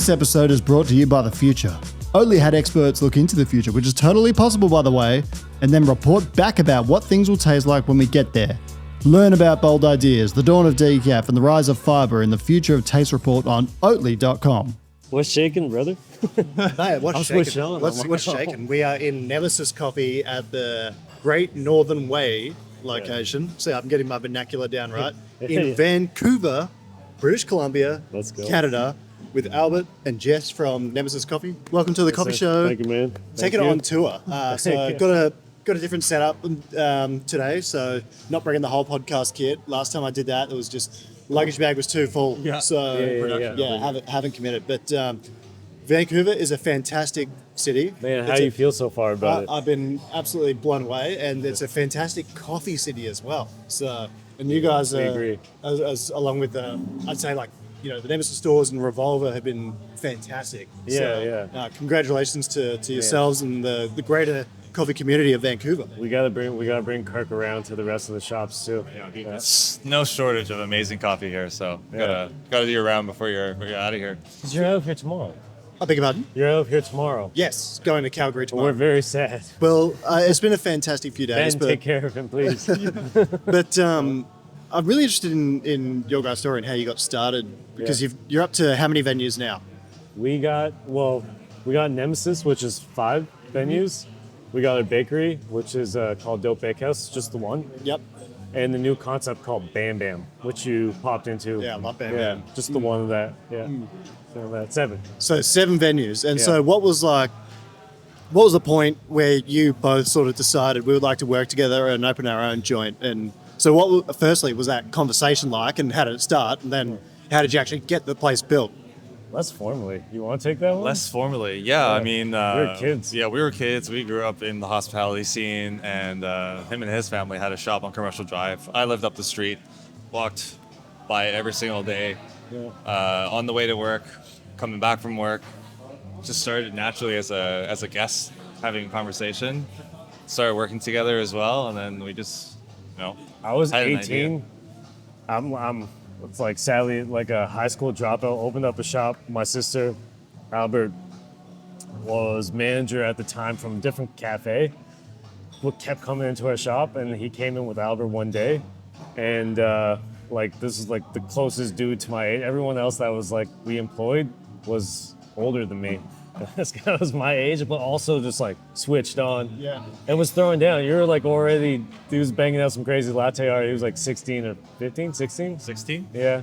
This episode is brought to you by the future. Oatly had experts look into the future, which is totally possible, by the way, and then report back about what things will taste like when we get there. Learn about bold ideas, the dawn of decaf, and the rise of fiber in the Future of Taste report on Oatly.com. What's shaking, brother? Hey, what's shaking? We are in Nemesis Coffee at the Great Northern Way location. See, I'm getting my vernacular down right. In Vancouver, British Columbia, Let's go. Canada, with Albert and Jes from Nemesis Coffee. Welcome to the coffee show. Thank you, man. Taking it on tour. So got a different setup today. So not bringing the whole podcast kit. Last time I did that, it was just luggage bag was too full. Yeah. So haven't committed. But Vancouver is a fantastic city. Man, how do you feel so far about it? I've been absolutely blown away, and it's a fantastic coffee city as well. So, and you guys are, as along with I'd say like, you know, the Nemesis stores and Revolver have been fantastic. Congratulations to yourselves and the greater coffee community of Vancouver. We gotta bring Kirk around to the rest of the shops too. It's no shortage of amazing coffee here, so gotta do your round before you're out of here. You're out of here tomorrow. I beg your pardon? You're out of here tomorrow. Yes, going to Calgary tomorrow. We're very sad. Well, it's been a fantastic few days. Ben, take care of him, please. But I'm really interested in your guys' story and how you got started, because you're up to how many venues now? We got Nemesis, which is 5 venues. We got a bakery, which is called Dope Bakehouse, just the one. Yep. And the new concept called Bam Bam, which you popped into. Yeah, I love Bam Bam. Just the one of that. Yeah. So that's 7. So 7 venues. And so what was the point where you both sort of decided we would like to work together and open our own joint? And so firstly, was that conversation like, and how did it start? And then how did you actually get the place built? Less formally. You want to take that one? Less formally, yeah. I mean, we were kids. Yeah, we were kids. We grew up in the hospitality scene, and him and his family had a shop on Commercial Drive. I lived up the street, walked by it every single day, on the way to work, coming back from work. Just started naturally as a guest, having a conversation. Started working together as well, and then we just, I was had an 18. I'm it's like sadly like a high school dropout. Opened up a shop. My sister, Albert, was manager at the time from a different cafe. What kept coming into our shop, and he came in with Albert one day, and this is like the closest dude to my age. Everyone else that was like we employed was older than me. This guy was my age, but also just like switched on. Yeah. And was throwing down. You were like already, he was banging out some crazy latte art. He was like 16 or 15, 16? 16? Yeah.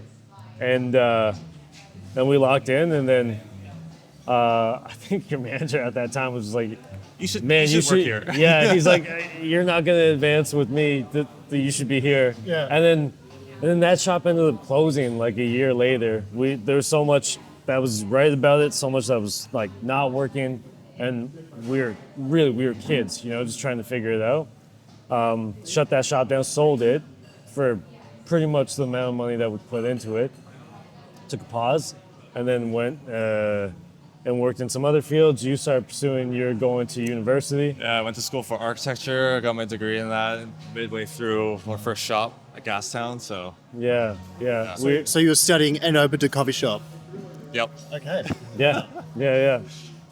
And then we locked in, and then I think your manager at that time was like, You should work here. Yeah, he's like, you're not going to advance with me. You should be here. Yeah. And then that shop ended up closing like a year later. There was so much that was right about it, so much that was like not working, and we were kids, just trying to figure it out. Shut that shop down, sold it for pretty much the amount of money that we put into it. Took a pause, and then went and worked in some other fields. You started pursuing, you're going to university. Yeah, I went to school for architecture. I got my degree in that midway through my first shop at Gastown. So Yeah. So you were studying and opened a coffee shop. Yep. Okay. Yeah.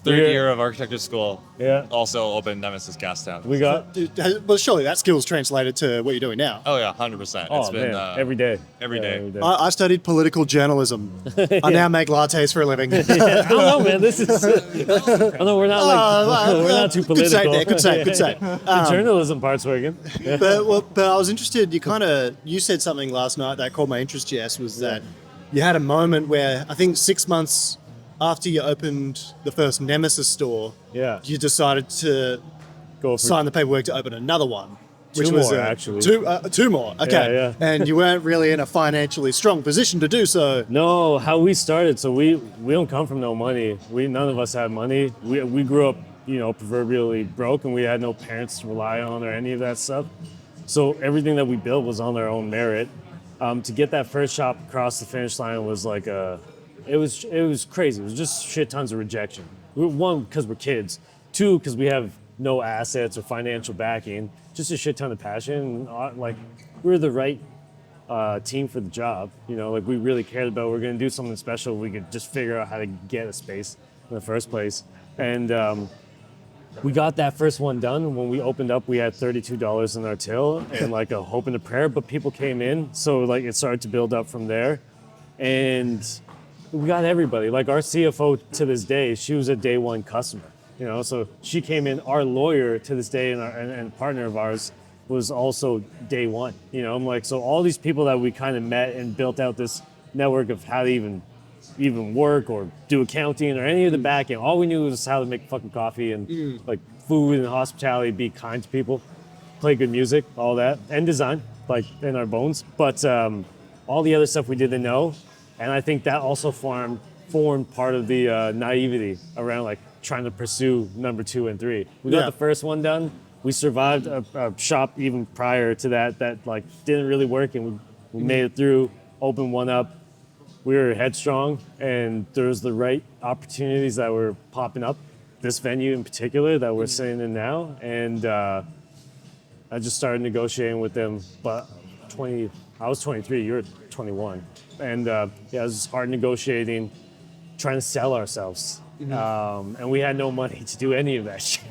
Third year of architecture school. Yeah. Also opened Nemesis Gastown. We got. Well, surely that skill's translated to what you're doing now. Oh yeah, 100%. Oh, It's been man, every day. Every day. I studied political journalism. I now make lattes for a living. I don't know, man. This is. Oh no, we're not we're not too political. Good save. The journalism part's working. Yeah. But I was interested. You said something last night that caught my interest, Jes, was that you had a moment where I think 6 months after you opened the first Nemesis store, you decided to sign the paperwork to open another one. Two more, actually. Two more, okay. Yeah. And you weren't really in a financially strong position to do so. No, how we started, so we don't come from no money. None of us had money. We grew up, proverbially broke, and we had no parents to rely on or any of that stuff. So everything that we built was on our own merit. To get that first shop across the finish line was like it was crazy. It was just shit tons of rejection. One, because we're kids. 2, because we have no assets or financial backing. Just a shit ton of passion. Like, we were the right team for the job. You know, like we really cared about, we're going to do something special. We could just figure out how to get a space in the first place. And we got that first one done. When we opened up, we had $32 in our till and like a hope and a prayer, but people came in. So like it started to build up from there. And we got everybody. Like our CFO to this day, she was a day one customer. You know, so she came in. Our lawyer to this day and partner of ours was also day one. You know, I'm like, so all these people that we kind of met and built out this network of how to even work or do accounting or any of the back end. All we knew was how to make fucking coffee and like food and hospitality, be kind to people, play good music, all that, and design, like in our bones. But all the other stuff we didn't know. And I think that also formed part of the naivety around like trying to pursue number 2 and 3. We got the first one done. We survived a shop even prior to that like didn't really work, and we made it through, opened one up. We were headstrong, and there was the right opportunities that were popping up. This venue in particular that we're sitting in now, and I just started negotiating with them. But I was 23, you were 21, and it was hard negotiating, trying to sell ourselves, and we had no money to do any of that shit.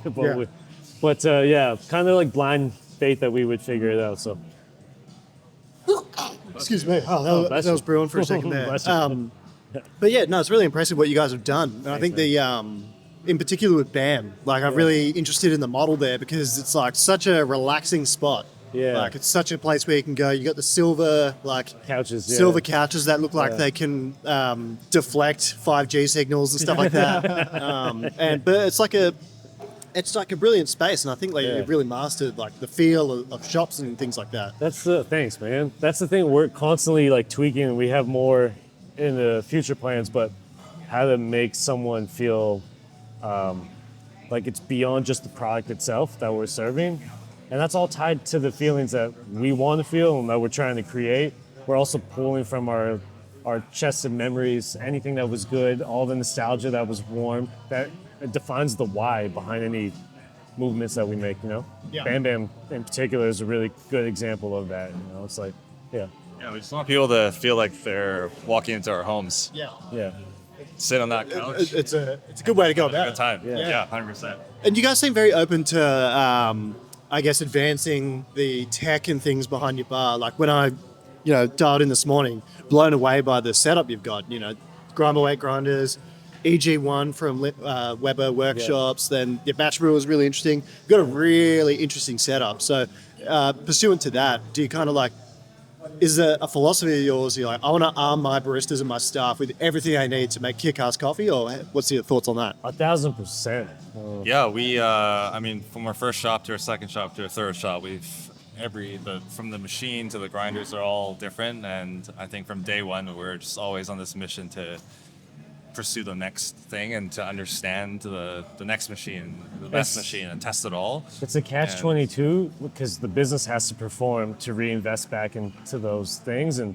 But kind of like blind faith that we would figure it out. So. Excuse me. Oh, that was brewing for a second there. But yeah, no, it's really impressive what you guys have done. And I think in particular with BAM, like I'm really interested in the model there because it's like such a relaxing spot. Yeah. Like it's such a place where you can go. You got the silver couches, silver couches that look like they can deflect 5G signals and stuff like that. But it's like a brilliant space, and I think you've really mastered like the feel of shops and things like that. Thanks, man. That's the thing. We're constantly like tweaking, and we have more in the future plans, but how to make someone feel like it's beyond just the product itself that we're serving. And that's all tied to the feelings that we want to feel and that we're trying to create. We're also pulling from our chest of memories, anything that was good, all the nostalgia that was warm, that it defines the why behind any movements that we make, you know? Yeah. Bam Bam in particular is a really good example of that, you know? It's like, Yeah, we just want people to feel like they're walking into our homes. Yeah. Sit on that couch. It's a good way to go about it. Good time. Yeah, 100%. And you guys seem very open to, I guess, advancing the tech and things behind your bar. Like when I, dialed in this morning, blown away by the setup you've got, grinder weight grinders, EG1 from Weber Workshops, then your batch brewer is really interesting. You've got a really interesting setup. So pursuant to that, do you kind of like, is there a philosophy of yours, you're like, I want to arm my baristas and my staff with everything I need to make kick-ass coffee, or what's your thoughts on that? 1,000%. Yeah, we, from our first shop to our second shop to our third shop, from the machine to the grinders are all different. And I think from day one, we're just always on this mission to pursue the next thing and to understand the next machine, the best machine, and test it all. It's a catch-22 because the business has to perform to reinvest back into those things. And,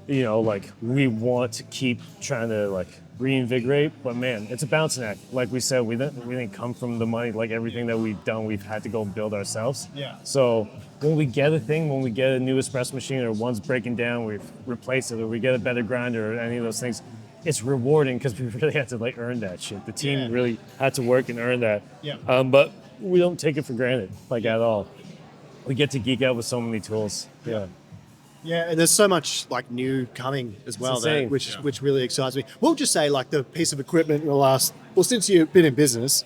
we want to keep trying to reinvigorate, but man, it's a balancing act. Like we said, we didn't come from the money. Like everything that we've done, we've had to go build ourselves. Yeah. So when we get a new espresso machine or one's breaking down, we've replaced it, or we get a better grinder or any of those things, it's rewarding because we really had to earn that shit. The team really had to work and earn that. Yeah. But we don't take it for granted, at all. We get to geek out with so many tools. Yeah. Yeah, and there's so much new coming as well, which really excites me. What would you say the piece of equipment in the last, since you've been in business,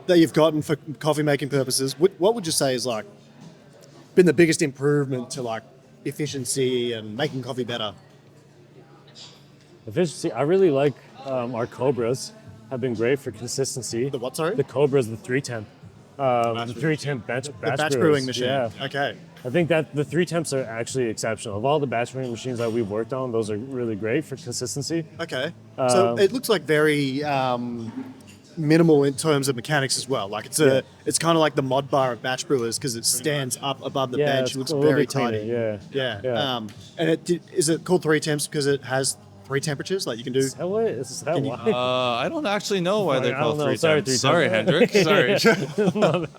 that you've gotten for coffee making purposes? What would you say is been the biggest improvement to efficiency and making coffee better? Efficiency. I really like our Cobras. Have been great for consistency. The what? Sorry. The Cobras, the 3temp. The 3temp batch brewing machine. Yeah. Okay. I think that the 3temps are actually exceptional. Of all the batch brewing machines that we've worked on, those are really great for consistency. Okay. So it looks very minimal in terms of mechanics as well. It's kind of like the mod bar of batch brewers because it stands up above the bench. It looks very tidy. Yeah. And is it called 3temps because it has 3 temperatures you can do? Is that why? I don't actually know why they're called 3 Sorry, temps. Sorry, Hendrik. Sorry.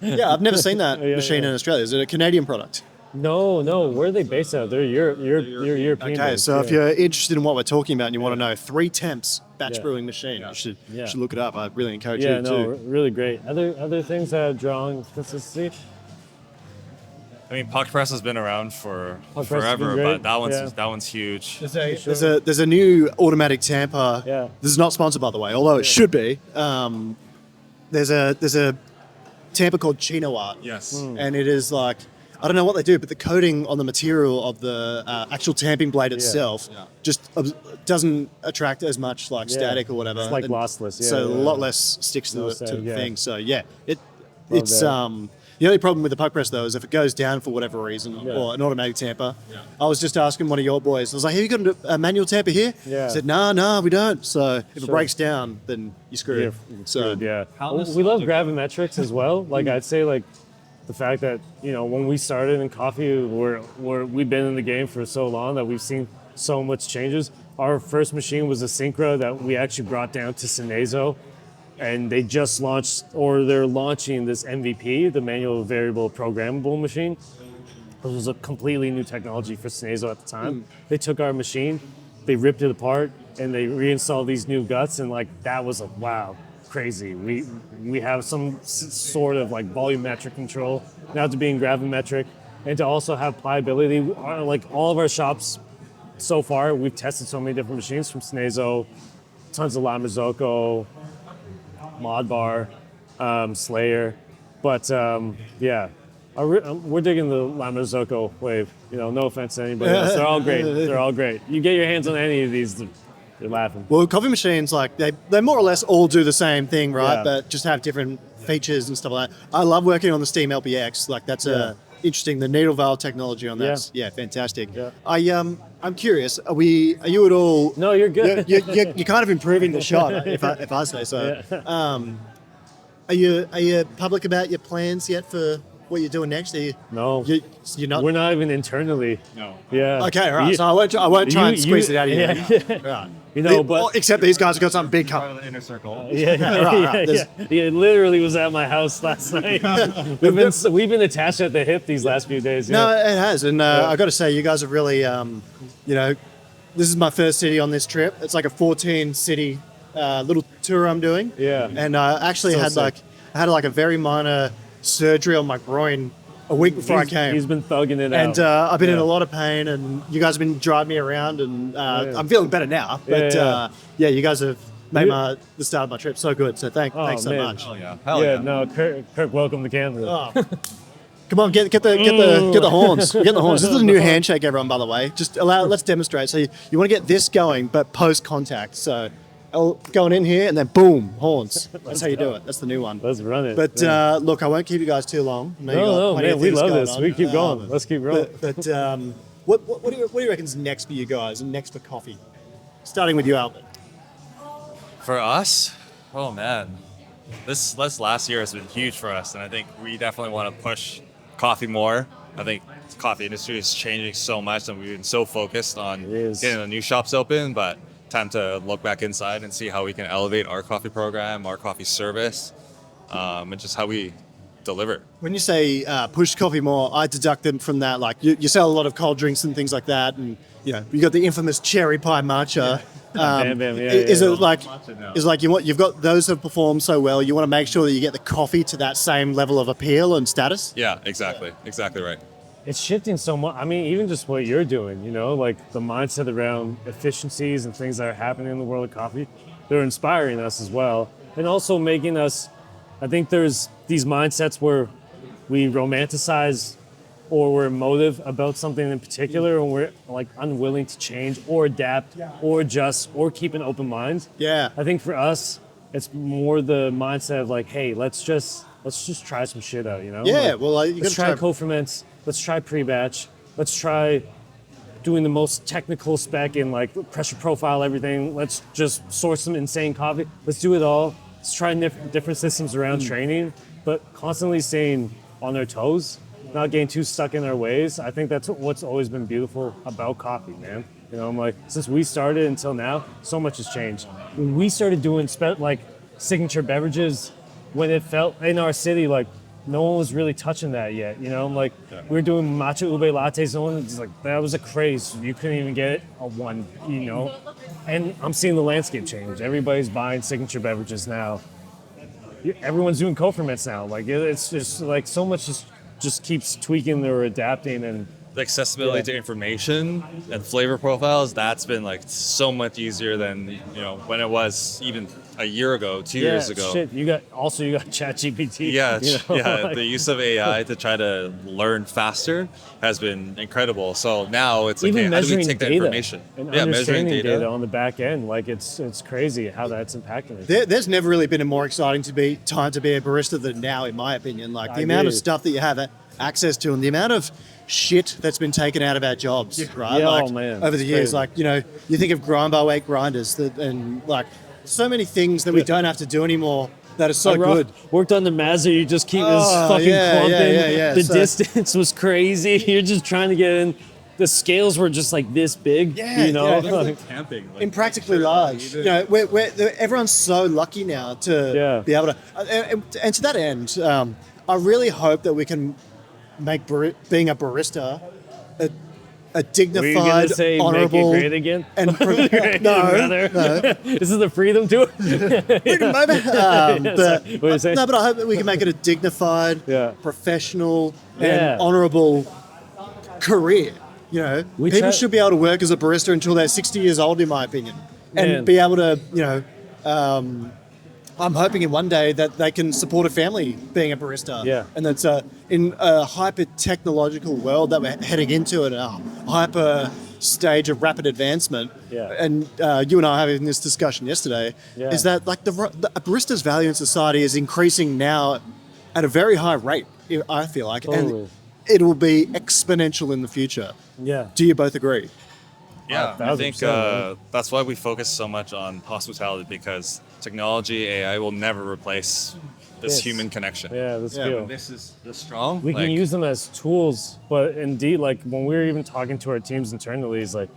Yeah, I've never seen that machine in Australia. Is it a Canadian product? No. Where are they based out? They're European. Okay, based, so yeah. if you're interested in what we're talking about and you want to know 3 temps batch Yeah. brewing machine, you should look it up. I really encourage Yeah, you no, to. really great. Other things that drawing consistency. I mean, puck press has been around for Puck press has been forever, great, but yeah. that one's huge. There's a new automatic tamper. Yeah. This is not sponsored, by the way, although it should be. There's a tamper called Chino Art. Yes. And it is like, I don't know what they do, but the coating on the material of the actual tamping blade itself just doesn't attract as much like static or whatever. It's like And lossless, yeah, so a yeah. lot less sticks to No the sag, yeah. thing. So yeah, it's that. the only problem with the puck press though is if it goes down for whatever reason or an automatic tamper. I was just asking one of your boys. I was like, "Have you got a manual tamper here?" Yeah. He said, "No, we don't." So if it Sure. breaks down, then you're screwed. So Yeah. How does- We love gravimetrics as well. Like I'd say like the fact that, when we started in coffee, we've been in the game for so long that we've seen so much changes. Our first machine was a Syncra that we actually brought down to Cinezo, and they just launched, or they're launching this MVP, the manual variable programmable machine. It was a completely new technology for Cinezo at the time. They took our machine, they ripped it apart, and they reinstalled these new guts, and like that was like, wow, crazy. We have some sort of like volumetric control now to being gravimetric, and to also have pliability. Like all of our shops so far, we've tested so many different machines from Cinezo, tons of La Marzocco, Modbar, Slayer, but we're digging the La Marzocco wave. No offense to anybody else. They're all great. They're all great. You get your hands on any of these, you're laughing. Well, coffee machines, like they more or less all do the same thing, right? Yeah. But just have different features and stuff like that. I love working on the Steam LPX. Like that's interesting. The needle valve technology on that's fantastic. Yeah. I'm curious. Are you at all? No, you're good. You're kind of improving the shot, if I say so. Are you public about your plans yet for what you're doing next? No. You're not. We're not even internally. No. Yeah. Okay, all right. So I won't try and squeeze it out of you. Yeah. Right. But Except these guys have got something big coming. Part of the inner circle. Right. It literally was at my house last night. we've been attached at the hip these last few days. No, it has, and I got to say, you guys have really, this is my first city on this trip. It's like a 14-city little tour I'm doing. Yeah. And I actually So had sick. a very minor surgery on my groin a week before I came. He's been thugging it And out. I've been in a lot of pain, and you guys have been driving me around, and I'm feeling better now. But you guys have made the start of my trip so good. So thanks so man. much. Oh yeah. Hell yeah. No, Kirk, welcome to Canada. Oh. Come on, get the horns. Get the horns. This is a new handshake, everyone. By the way, let's demonstrate. So you want to get this going, but post contact. So going in here and then boom, horns. That's how you do it. That's the new one. Let's run it. But look, I won't keep you guys too long. I know you got No, plenty man, of we things love going this. on. We keep going. Let's keep rolling. But what do you reckon's next for you guys and next for coffee? Starting with you, Albert. For us, oh man, this last year has been huge for us, and I think we definitely want to push coffee more. I think the coffee industry is changing so much, and we've been so focused on getting the new shops open, but time to look back inside and see how we can elevate our coffee program, our coffee service, and just how we deliver. When you say push coffee more, I deduct them from that. Like you sell a lot of cold drinks and things like that, and you got the infamous cherry pie matcha. Bam, bam, Is it like you've got those have performed so well? You want to make sure that you get the coffee to that same level of appeal and status. Yeah, exactly right. It's shifting so much. I mean, even just what you're doing, like the mindset around efficiencies and things that are happening in the world of coffee, they're inspiring us as well. And also making us, I think there's these mindsets where we romanticize or we're emotive about something in particular and we're like unwilling to change or adapt or adjust or keep an open mind. Yeah. I think for us, it's more the mindset of like, hey, let's just try some shit out, Yeah, Like, you let's gotta try co-ferments. Let's try pre-batch. Let's try doing the most technical spec in like pressure profile, everything. Let's just source some insane coffee. Let's do it all. Let's try different systems around training, but constantly staying on their toes, not getting too stuck in our ways. I think that's what's always been beautiful about coffee, man. I'm like, since we started until now, so much has changed. When we started doing signature beverages, when it felt in our city, like no one was really touching that yet. You know, like we were doing matcha ube lattes. No one was like, that was a craze. You couldn't even get a one. You know, and I'm seeing the landscape change. Everybody's buying signature beverages now. Everyone's doing co-ferments now. Like it's just like so much just keeps tweaking or adapting and. The accessibility to information and flavor profiles, that's been like so much easier than, you know, when it was even a year ago, 2 years ago. Shit. You got ChatGPT. Yeah, you know, like, the use of AI to try to learn faster has been incredible. So now it's like, even hey, how do we measuring take that data information? and measuring understanding data on the back end, like it's crazy how that's impacting it. There's never really been a more exciting time to be a barista than now, in my opinion. Like the amount of stuff that you have access to and the amount of shit that's been taken out of our jobs, right? Yeah, like, oh man, over the years, crazy. like, you know, you think of grind bar weight grinders and like so many things that we don't have to do anymore that are so good. Worked on the Mazda, you just keep this fucking clumping. The distance was crazy. You're just trying to get in. The scales were just like this big, you know. Like camping, like, Impractically large. You know, everyone's so lucky now to be able to. And to that end, I really hope that we can make being a barista a dignified, honourable, make it great again. And no. This is the freedom to it. Freedom moment. But I hope that we can make it a dignified, professional, and honourable career. You know, people should be able to work as a barista until they're 60 years old, in my opinion, and be able to, you know. I'm hoping in one day that they can support a family being a barista. Yeah. And that's in a hyper-technological world that we're heading into at a hyper stage of rapid advancement. Yeah. And you and I were having this discussion yesterday, is that like the barista's value in society is increasing now at a very high rate, I feel like. Totally. And it will be exponential in the future. Yeah. Do you both agree? Yeah, I think 1000%, that's why we focus so much on hospitality, because technology, AI will never replace this human connection. Yeah, this feel. When this is this strong, we can use them as tools, but indeed, like when we were even talking to our teams internally, is like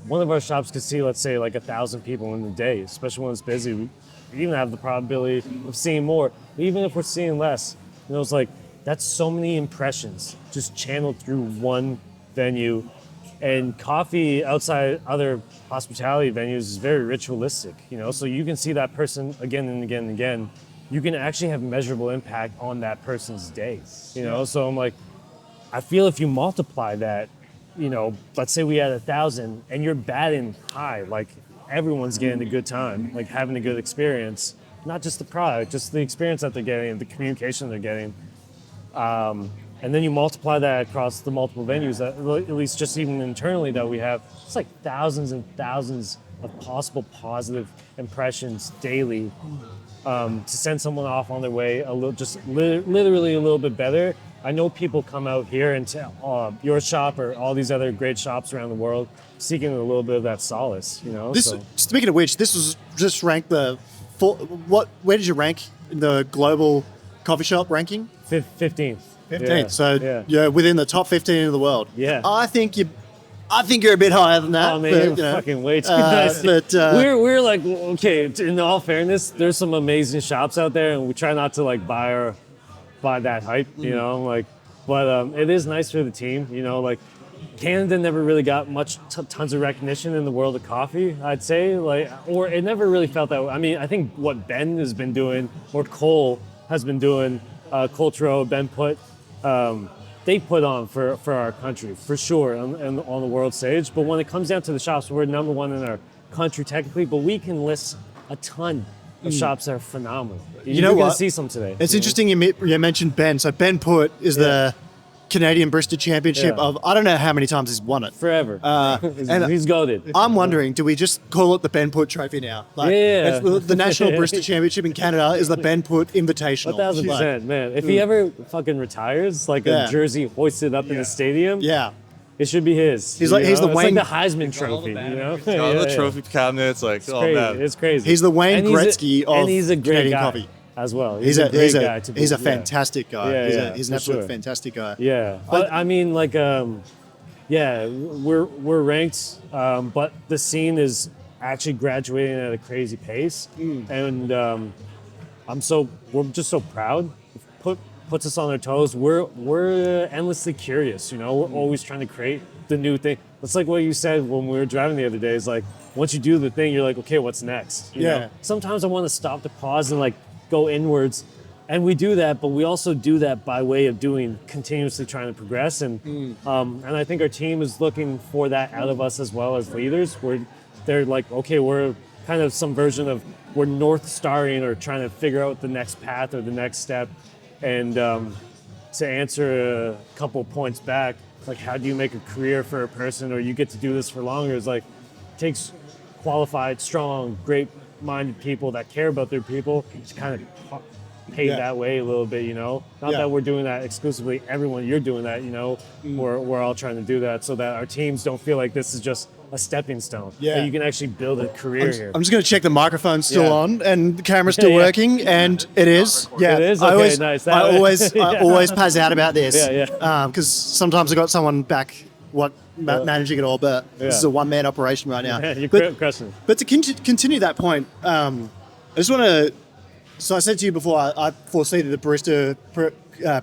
one of our shops could see, let's say, like 1,000 people in a day, especially when it's busy. We even have the probability of seeing more. Even if we're seeing less, you know, it's like that's so many impressions just channeled through one venue. And coffee outside other hospitality venues is very ritualistic, you know, so you can see that person again and again and again. You can actually have measurable impact on that person's day, you know? So I'm like, I feel if you multiply that, you know, let's say we had 1,000 and you're batting high, like everyone's getting a good time, like having a good experience, not just the product, just the experience that they're getting, the communication they're getting. And then you multiply that across the multiple venues, that, at least just even internally that we have, it's like thousands and thousands of possible positive impressions daily to send someone off on their way a little, just literally a little bit better. I know people come out here and tell your shop or all these other great shops around the world seeking a little bit of that solace, you know? Speaking of which, this was just ranked where did you rank in the global coffee shop ranking? 15th. 15th. So you're within the top 15 of the world. Yeah. I think you're a bit higher than that. Oh man, you're fucking way too nice. But we're like, okay, in all fairness, there's some amazing shops out there, and we try not to like buy that hype, you know, like, but it is nice for the team, you know, like Canada never really got much tons of recognition in the world of coffee, I'd say, like, or it never really felt that way. I mean, I think what Ben has been doing, or Cole has been doing, Coltro, Ben Put, they put on for our country, for sure, on the world stage. But when it comes down to the shops, we're number one in our country technically, but we can list a ton of shops that are phenomenal. You know what? You're going to see some today. It's interesting you mentioned Ben. So Ben Put is the Canadian Barista Championship of, I don't know how many times he's won it. Forever. And he's goated. I'm wondering, do we just call it the Ben Put Trophy now? Like, it's the National Barista Championship in Canada is the Ben Put Invitational. 1,000%, man. If he ever fucking retires, like a jersey hoisted up in the stadium, it should be his. He's the Wayne. It's like the Heisman Trophy, you know? All the trophy cabinets, like, man. It's crazy. He's the Wayne Gretzky of he's a great Canadian guy coffee. As well. He's a fantastic guy. Yeah, he's an absolute fantastic guy. Yeah, but I mean, like, we're ranked, but the scene is actually graduating at a crazy pace, and we're just so proud. puts us on our toes. We're endlessly curious, you know. We're always trying to create the new thing. It's like what you said when we were driving the other day. Is like once you do the thing, you're like, okay, what's next? You know? Sometimes I want to stop to pause and like go inwards, and we do that, but we also do that by way of doing continuously trying to progress. And I think our team is looking for that out of us as well as leaders. They're like, okay, we're kind of some version of we're North Starring or trying to figure out the next path or the next step. And to answer a couple points back, like how do you make a career for a person or you get to do this for longer? It's like it takes qualified, strong, great-minded people that care about their people to kind of pave that way a little bit, you know? Not that we're doing that exclusively. Everyone, you're doing that, you know? We're all trying to do that so that our teams don't feel like this is just a stepping stone. That you can actually build a career here. I'm just going to check the microphone's still on and the camera's still working, and it is. Yeah, it is. Okay, nice. I always pass out about this. Because sometimes I got someone back managing it all, but this is a one-man operation right now. You're crushing. But to continue that point, I just want to. So I said to you before, I foresee the barista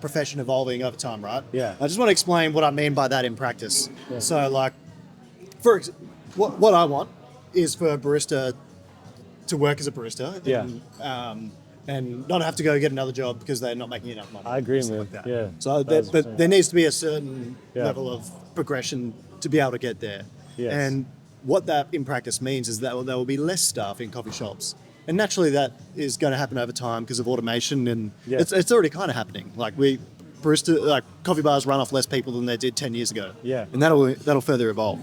profession evolving over time, right? Yeah. I just want to explain what I mean by that in practice. Yeah. So, like, what I want is for a barista to work as a barista. And not have to go get another job because they're not making enough money. I agree, man. Like that. Yeah. So, but there needs to be a certain level of progression to be able to get there. Yes. And what that in practice means is that there will be less staff in coffee shops. And naturally that is going to happen over time because of automation, and it's already kind of happening. Like coffee bars run off less people than they did 10 years ago. Yeah. And that'll further evolve.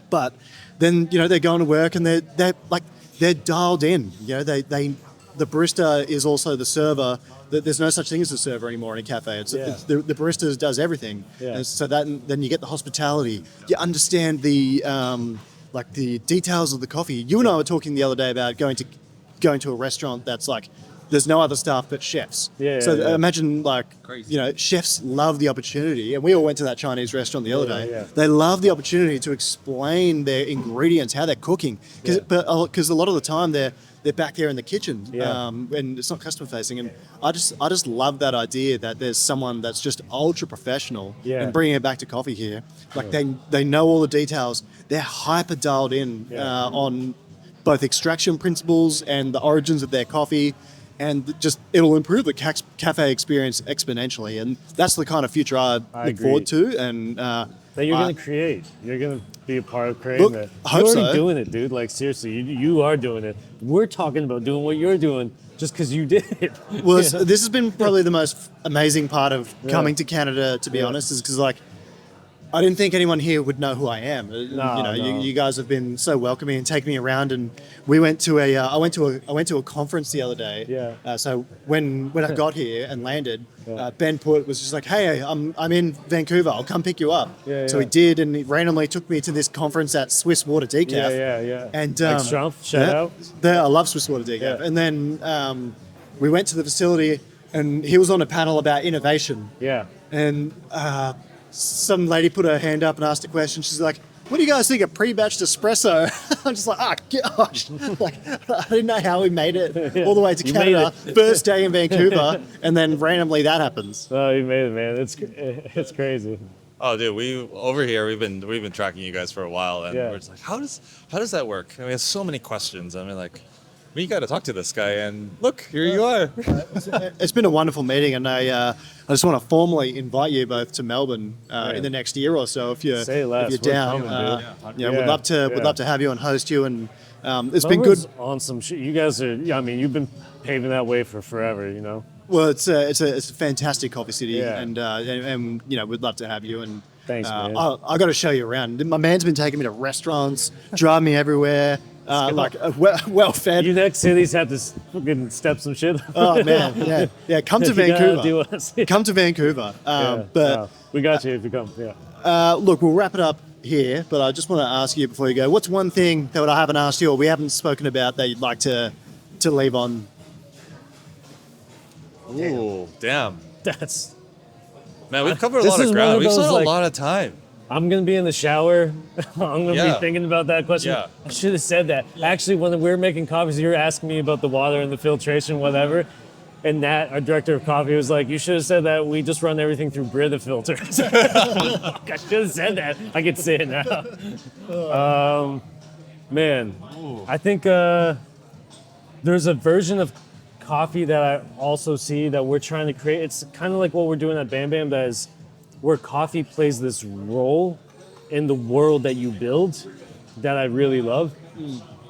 But then, you know, they're going to work and they're dialed in. You know, the barista is also the server. There's no such thing as a server anymore in a cafe. It's the barista does everything. Yeah. And so then you get the hospitality. You understand the details of the coffee. You and I were talking the other day about going to a restaurant that's like there's no other staff but chefs. Imagine crazy. You know, chefs love the opportunity, and we all went to that Chinese restaurant the other day. They love the opportunity to explain their ingredients, how they're cooking, because a lot of the time they're back there in the kitchen, and it's not customer facing. And I just love that idea that there's someone that's just ultra professional and bringing it back to coffee here. Like they know all the details. They're hyper dialed in on both extraction principles and the origins of their coffee, and just it'll improve the cafe experience exponentially. And that's the kind of future I look forward to. And that you're going to create. You're going to be a part of creating it. I hope You're already doing it, dude. Like, seriously, you are doing it. We're talking about doing what you're doing just because you did it. Well, this has been probably the most amazing part of coming to Canada, to be honest, is because, like, I didn't think anyone here would know who I am. You guys have been so welcoming and taken me around, and we went to I went to a conference the other day. So when I got here and landed, Ben was just like, "Hey, I'm in Vancouver. I'll come pick you up." So he did, and he randomly took me to this conference at Swiss Water Decaf. And shout out. I love Swiss Water Decaf. And then we went to the facility, and he was on a panel about innovation. And some lady put her hand up and asked a question. She's like, "What do you guys think of pre-batched espresso?" I'm just like, gosh. Like, I didn't know how we made it all the way to Canada, first day in Vancouver, and then randomly that happens. Oh, you made it, man. It's crazy. Oh, dude, we've been tracking you guys for a while, and we're just like, how does that work? I mean, we have so many questions. I mean, like, we got to talk to this guy, and look, here you are. It's been a wonderful meeting, and I just want to formally invite you both to Melbourne in the next year or so if you're down. We'd love to have you and host you, and it's been good on some shit. You guys are. I mean, you've been paving that way for forever, you know. Well, it's a fantastic coffee city, and you know, we'd love to have you. And thanks, man. I got to show you around. My man's been taking me to restaurants, driving me everywhere. Well fed. You next cities have to fucking step some shit. Oh man, yeah. Come to Vancouver. Come to Vancouver. But we got you if you come. Look, we'll wrap it up here. But I just want to ask you before you go, what's one thing that I haven't asked you or we haven't spoken about that you'd like to leave on? Ooh, damn. Man, we've covered a This lot of is ground. one of We've those, spent like- a lot of time. I'm going to be in the shower. I'm going to be thinking about that question. Yeah. I should have said that. Actually, when we were making coffees, you were asking me about the water and the filtration, whatever. And Nat, our director of coffee, was like, "You should have said that we just run everything through Brita filters." I should have said that. I can say it now. Man, I think there's a version of coffee that I also see that we're trying to create. It's kind of like what we're doing at Bam Bam, that is where coffee plays this role in the world that you build that I really love.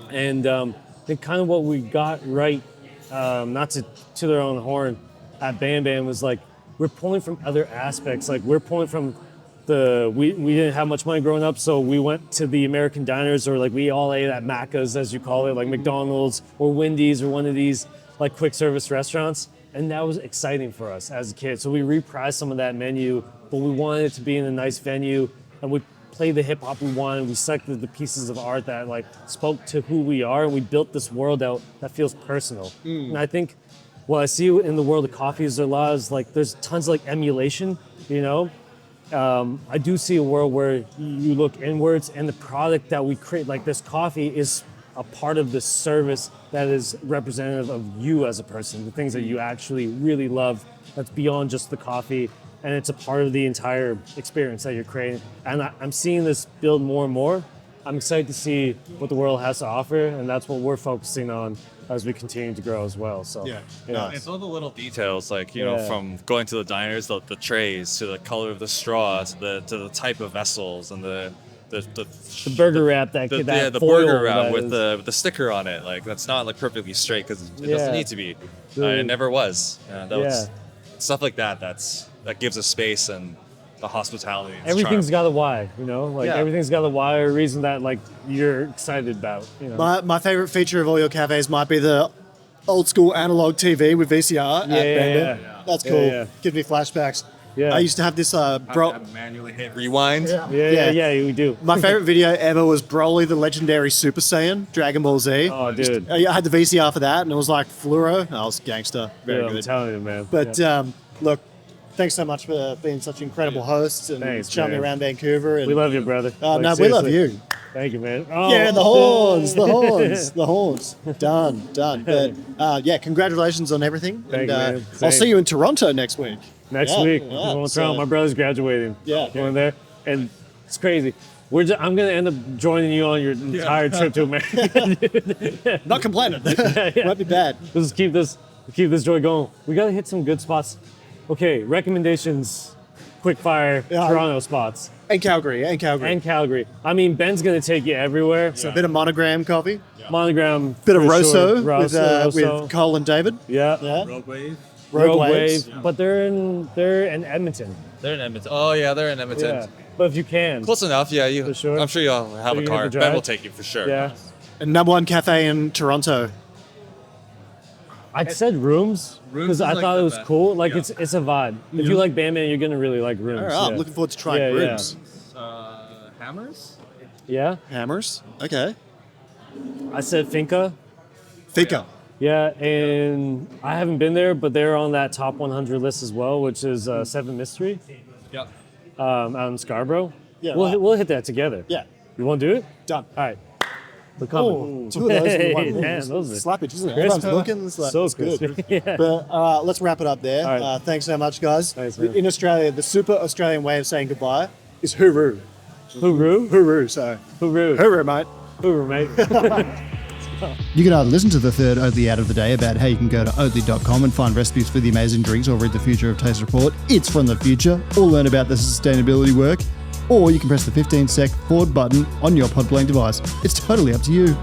And I think kind of what we got right, not to their own horn at Bam Bam, was like we're pulling from other aspects. Like we're pulling from we didn't have much money growing up, so we went to the American diners, or like we all ate at Macca's, as you call it, like McDonald's or Wendy's or one of these like quick service restaurants. And that was exciting for us as a kid. So we reprised some of that menu, but we wanted it to be in a nice venue, and we played the hip hop we wanted. We selected the pieces of art that like spoke to who we are, and we built this world out that feels personal. And I think what I see in the world of coffee is there's tons of like emulation, you know? I do see a world where you look inwards, and the product that we create, like this coffee, is a part of the service that is representative of you as a person, the things that you actually really love, that's beyond just the coffee, and it's a part of the entire experience that you're creating. And I'm seeing this build more and more. I'm excited to see what the world has to offer, and that's what we're focusing on as we continue to grow as well. So No, it's all the little details, like from going to the diners, the trays, to the color of the straws, to the type of vessels, and the burger wrap that the foil burger wrap that with is- the sticker on it. Like that's not like perfectly straight because it Yeah. doesn't need to be. It never was. That was stuff like that. That gives a space and the hospitality. And Everything's charm. got a why, you know? Like everything's got a why or a reason that like you're excited about, you know? My favorite feature of all your cafes might be the old school analog TV with VCR at Bam Bam. That's cool. Yeah. Gives me flashbacks. Yeah. I used to have this I manually hit rewind. Yeah, we do. My favorite video ever was Broly the Legendary Super Saiyan, Dragon Ball Z. Oh, dude. I had the VCR for that, and it was like fluoro. I was gangster. Very I'm good. telling you, man. But look, thanks so much for being such incredible hosts and Thanks, showing me man. around Vancouver. And, we love you, brother. no, Like, we love seriously. you. Thank you, man. Oh. Yeah, the horns, the horns, the horns. Done. But congratulations on everything. Thank you, man. I'll Same. see you in Toronto next week. Next week, yeah. I'm going to So- Toronto. My brother's graduating. Yeah. Going there. And it's crazy. I'm going to end up joining you on your entire trip to America. Not complaining. Won't be bad. Let's keep this joy going. We got to hit some good spots. Okay, recommendations, quick fire, Toronto spots. And Calgary. And Calgary. I mean, Ben's going to take you everywhere. So a bit of Monogram coffee. Monogram. Bit of for Rosso, sure. Rosso. with Cole and David. Yeah. Rogue Wave. Waves. But they're in Edmonton. They're in Edmonton. Oh yeah, they're in Edmonton. Yeah. But if you can. Close enough. Yeah, For sure. I'm sure you'll have So a you car. have to Ben drive? will take you for sure. Yeah. And number one cafe in Toronto. I said Rooms because is I like thought the it was best. cool. Like Yeah. it's a vibe. If you like Bam Bam, you're gonna really like Rooms. All right, I'm looking forward to trying Yeah, yeah. rooms. Hammers. Yeah. Hammers. Okay. I said Finca. Fika. Yeah, and I haven't been there, but they're on that top 100 list as well, which is Seven Mystery Yeah. out in Scarborough. Yeah, We'll hit that together. Yeah. You want to do it? Done. All right. We're coming. Oh, two of those in one. Hey, man, those are Slappage, isn't it? crisp. Everyone's looking. It's like, So it's good. crispy. Yeah. But let's wrap it up there. All right. Thanks so much, guys. Thanks, man. In Australia, the super Australian way of saying goodbye is hooroo. Hooroo. Hooroo, so Hooroo. hooroo, mate. Hooroo, mate. You can either listen to the third Oatly ad of the day about how you can go to oatly.com and find recipes for the amazing drinks, or read the Future of Taste report. It's from the future. Or learn about the sustainability work. Or you can press the 15-sec forward button on your pod playing device. It's totally up to you.